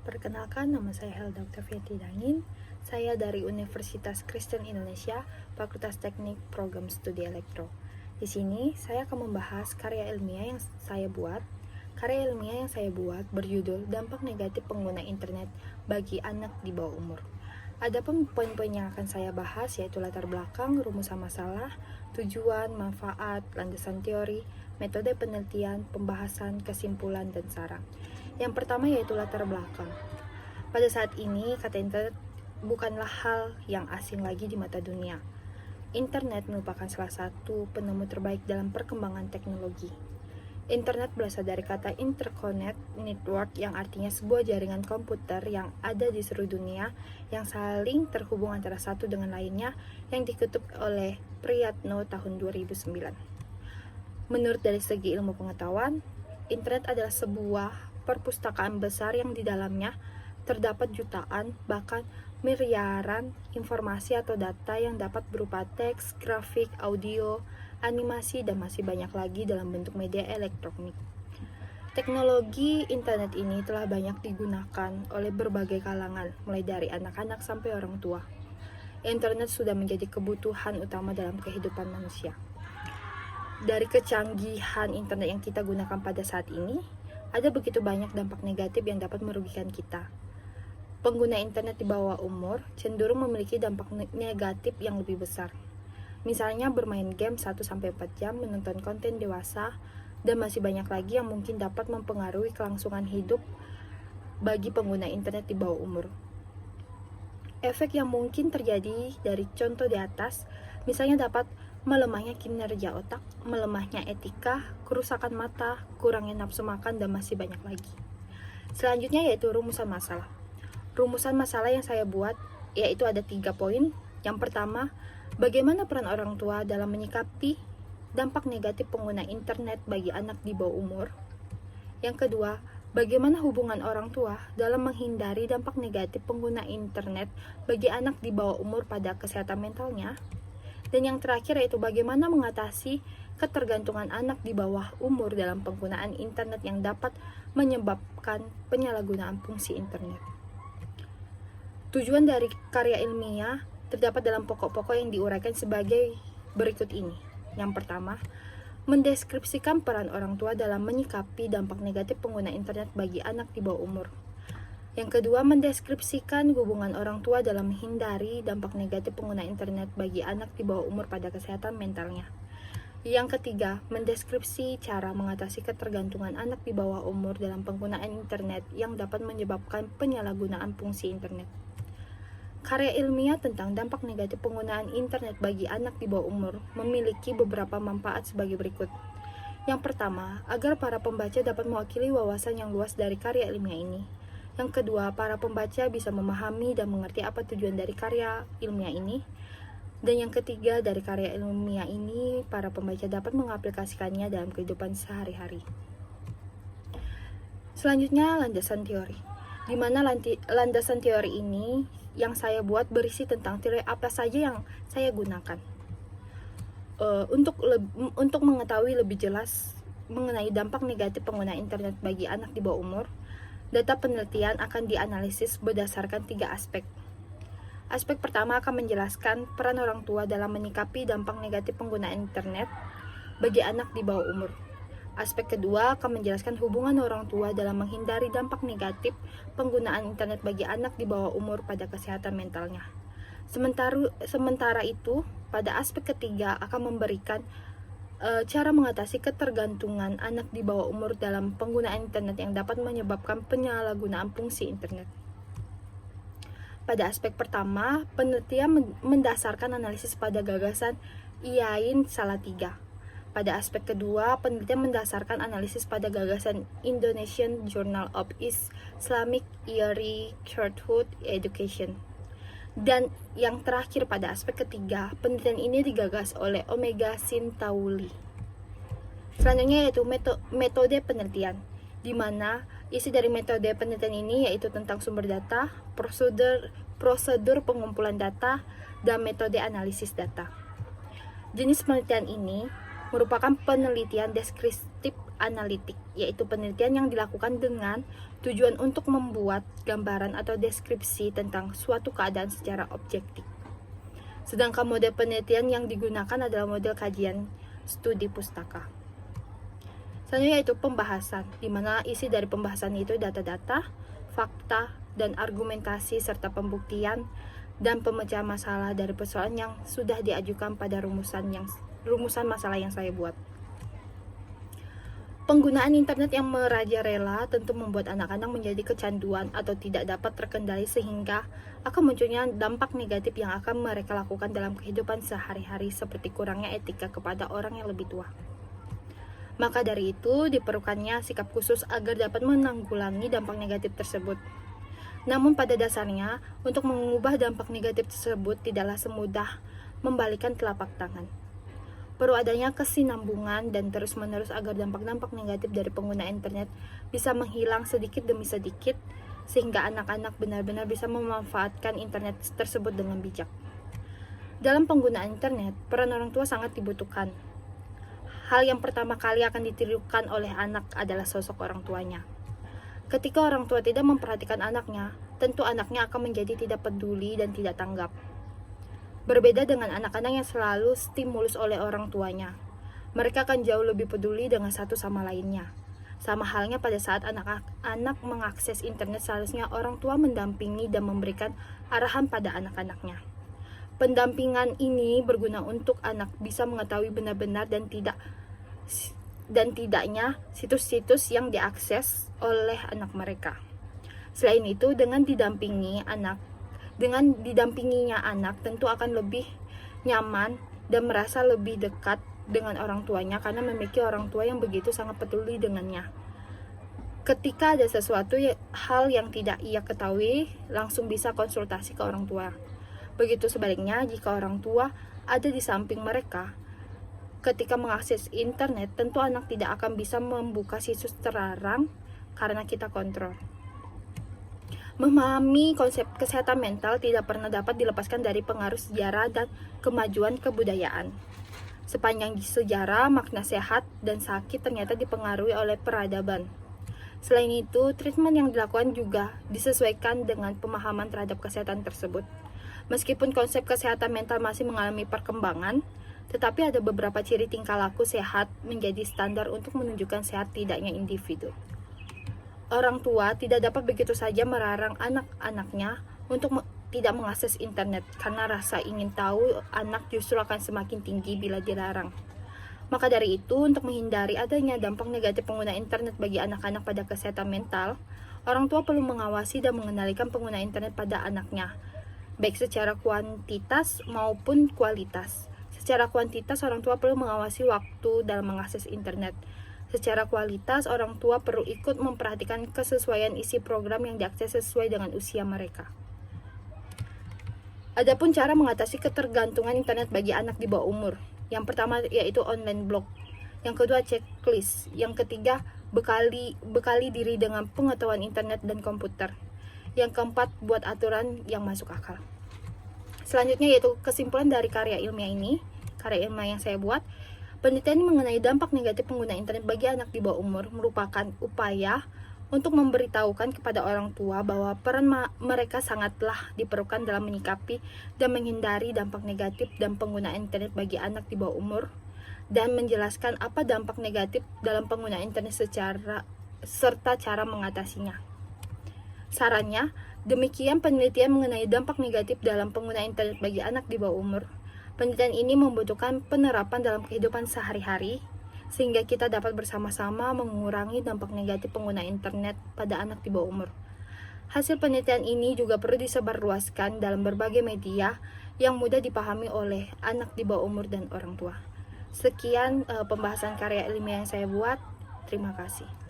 Perkenalkan, nama saya Helda Oktavianti Dangin. Saya dari Universitas Kristen Indonesia, Fakultas Teknik Program Studi Elektro. Di sini, saya akan membahas karya ilmiah yang saya buat. Karya ilmiah yang saya buat berjudul Dampak Negatif Pengguna Internet bagi Anak di Bawah Umur. Adapun poin-poin yang akan saya bahas yaitu latar belakang, rumusan masalah, tujuan, manfaat, landasan teori, metode penelitian, pembahasan, kesimpulan, dan saran. Yang pertama yaitu latar belakang. Pada saat ini, kata internet bukanlah hal yang asing lagi di mata dunia. Internet merupakan salah satu penemu terbaik dalam perkembangan teknologi. Internet berasal dari kata interconnect network yang artinya sebuah jaringan komputer yang ada di seluruh dunia yang saling terhubung antara satu dengan lainnya yang diketuk oleh Priyatno tahun 2009. Menurut dari segi ilmu pengetahuan, internet adalah sebuah perpustakaan besar yang di dalamnya terdapat jutaan, bahkan miliaran informasi atau data yang dapat berupa teks, grafik, audio, animasi, dan masih banyak lagi dalam bentuk media elektronik. Teknologi internet ini telah banyak digunakan oleh berbagai kalangan, mulai dari anak-anak sampai orang tua. Internet sudah menjadi kebutuhan utama dalam kehidupan manusia. Dari kecanggihan internet yang kita gunakan pada saat ini, ada begitu banyak dampak negatif yang dapat merugikan kita. Pengguna internet di bawah umur cenderung memiliki dampak negatif yang lebih besar. Misalnya bermain game 1-4 jam, menonton konten dewasa, dan masih banyak lagi yang mungkin dapat mempengaruhi kelangsungan hidup bagi pengguna internet di bawah umur. Efek yang mungkin terjadi dari contoh di atas, misalnya dapat melemahnya kinerja otak, melemahnya etika, kerusakan mata, kurangnya nafsu makan, dan masih banyak lagi. Selanjutnya yaitu rumusan masalah. Rumusan masalah yang saya buat yaitu ada 3 poin. Yang pertama, bagaimana peran orang tua dalam menyikapi dampak negatif pengguna internet bagi anak di bawah umur. Yang kedua, bagaimana hubungan orang tua dalam menghindari dampak negatif pengguna internet bagi anak di bawah umur pada kesehatan mentalnya. Dan yang terakhir yaitu bagaimana mengatasi ketergantungan anak di bawah umur dalam penggunaan internet yang dapat menyebabkan penyalahgunaan fungsi internet. Tujuan dari karya ilmiah terdapat dalam pokok-pokok yang diuraikan sebagai berikut ini. Yang pertama, mendeskripsikan peran orang tua dalam menyikapi dampak negatif pengguna internet bagi anak di bawah umur. Yang kedua, mendeskripsikan hubungan orang tua dalam menghindari dampak negatif pengguna internet bagi anak di bawah umur pada kesehatan mentalnya. Yang ketiga, mendeskripsi cara mengatasi ketergantungan anak di bawah umur dalam penggunaan internet yang dapat menyebabkan penyalahgunaan fungsi internet. Karya ilmiah tentang dampak negatif penggunaan internet bagi anak di bawah umur memiliki beberapa manfaat sebagai berikut. Yang pertama, agar para pembaca dapat mewakili wawasan yang luas dari karya ilmiah ini. Yang kedua, para pembaca bisa memahami dan mengerti apa tujuan dari karya ilmiah ini. Dan yang ketiga, dari karya ilmiah ini, para pembaca dapat mengaplikasikannya dalam kehidupan sehari-hari. Selanjutnya, landasan teori. Di mana landasan teori ini yang saya buat berisi tentang teori apa saja yang saya gunakan. Untuk mengetahui lebih jelas mengenai dampak negatif pengguna internet bagi anak di bawah umur, data penelitian akan dianalisis berdasarkan 3 aspek. Aspek pertama akan menjelaskan peran orang tua dalam menyikapi dampak negatif penggunaan internet bagi anak di bawah umur. Aspek kedua akan menjelaskan hubungan orang tua dalam menghindari dampak negatif penggunaan internet bagi anak di bawah umur pada kesehatan mentalnya. Sementara itu, pada aspek ketiga akan memberikan cara mengatasi ketergantungan anak di bawah umur dalam penggunaan internet yang dapat menyebabkan penyalahgunaan fungsi internet. Pada aspek pertama, penelitian mendasarkan analisis pada gagasan Iain Salatiga. Pada aspek kedua, penelitian mendasarkan analisis pada gagasan Indonesian Journal of Islamic Early Childhood Education. Dan yang terakhir pada aspek ketiga, penelitian ini digagas oleh Omega Sintauli. Selanjutnya yaitu metode penelitian, di mana isi dari metode penelitian ini yaitu tentang sumber data, prosedur pengumpulan data, dan metode analisis data. Jenis penelitian ini merupakan penelitian deskriptif analitik, yaitu penelitian yang dilakukan dengan tujuan untuk membuat gambaran atau deskripsi tentang suatu keadaan secara objektif. Sedangkan model penelitian yang digunakan adalah model kajian studi pustaka. Selanjutnya yaitu pembahasan, di mana isi dari pembahasan itu data-data, fakta, dan argumentasi serta pembuktian dan pemecahan masalah dari persoalan yang sudah diajukan pada rumusan masalah yang saya buat. Penggunaan internet yang merajalela tentu membuat anak-anak menjadi kecanduan atau tidak dapat terkendali sehingga akan munculnya dampak negatif yang akan mereka lakukan dalam kehidupan sehari-hari seperti kurangnya etika kepada orang yang lebih tua. Maka dari itu diperlukannya sikap khusus agar dapat menanggulangi dampak negatif tersebut. Namun pada dasarnya, untuk mengubah dampak negatif tersebut tidaklah semudah membalikan telapak tangan. Perlu adanya kesinambungan dan terus-menerus agar dampak-dampak negatif dari pengguna internet bisa menghilang sedikit demi sedikit, sehingga anak-anak benar-benar bisa memanfaatkan internet tersebut dengan bijak. Dalam penggunaan internet, peran orang tua sangat dibutuhkan. Hal yang pertama kali akan ditirukan oleh anak adalah sosok orang tuanya. Ketika orang tua tidak memperhatikan anaknya, tentu anaknya akan menjadi tidak peduli dan tidak tanggap. Berbeda dengan anak-anak yang selalu stimulus oleh orang tuanya. Mereka akan jauh lebih peduli dengan satu sama lainnya. Sama halnya pada saat anak-anak mengakses internet, seharusnya orang tua mendampingi dan memberikan arahan pada anak-anaknya. Pendampingan ini berguna untuk anak bisa mengetahui benar-benar dan tidaknya situs-situs yang diakses oleh anak mereka. Selain itu, dengan didampinginya anak tentu akan lebih nyaman dan merasa lebih dekat dengan orang tuanya karena memiliki orang tua yang begitu sangat peduli dengannya. Ketika ada hal yang tidak ia ketahui, langsung bisa konsultasi ke orang tua. Begitu sebaliknya, jika orang tua ada di samping mereka, ketika mengakses internet, tentu anak tidak akan bisa membuka situs terlarang karena kita kontrol. Memahami konsep kesehatan mental tidak pernah dapat dilepaskan dari pengaruh sejarah dan kemajuan kebudayaan. Sepanjang sejarah, makna sehat dan sakit ternyata dipengaruhi oleh peradaban. Selain itu, treatment yang dilakukan juga disesuaikan dengan pemahaman terhadap kesehatan tersebut. Meskipun konsep kesehatan mental masih mengalami perkembangan, tetapi ada beberapa ciri tingkah laku sehat menjadi standar untuk menunjukkan sehat tidaknya individu. Orang tua tidak dapat begitu saja melarang anak-anaknya untuk tidak mengakses internet karena rasa ingin tahu anak justru akan semakin tinggi bila dilarang. Maka dari itu, untuk menghindari adanya dampak negatif pengguna internet bagi anak-anak pada kesehatan mental, orang tua perlu mengawasi dan mengendalikan pengguna internet pada anaknya, baik secara kuantitas maupun kualitas. Secara kuantitas, orang tua perlu mengawasi waktu dalam mengakses internet. Secara kualitas, orang tua perlu ikut memperhatikan kesesuaian isi program yang diakses sesuai dengan usia mereka. Adapun cara mengatasi ketergantungan internet bagi anak di bawah umur. Yang pertama yaitu online blog. Yang kedua checklist. Yang ketiga bekali diri dengan pengetahuan internet dan komputer. Yang keempat buat aturan yang masuk akal. Selanjutnya yaitu kesimpulan dari karya ilmiah yang saya buat. Penelitian mengenai dampak negatif pengguna internet bagi anak di bawah umur merupakan upaya untuk memberitahukan kepada orang tua bahwa peran mereka sangatlah diperlukan dalam menyikapi dan menghindari dampak negatif dan penggunaan internet bagi anak di bawah umur, dan menjelaskan apa dampak negatif dalam penggunaan internet serta cara mengatasinya. Sarannya, demikian penelitian mengenai dampak negatif dalam penggunaan internet bagi anak di bawah umur. Penelitian ini membutuhkan penerapan dalam kehidupan sehari-hari, sehingga kita dapat bersama-sama mengurangi dampak negatif pengguna internet pada anak di bawah umur. Hasil penelitian ini juga perlu disebarluaskan dalam berbagai media yang mudah dipahami oleh anak di bawah umur dan orang tua. Sekian pembahasan karya ilmiah yang saya buat. Terima kasih.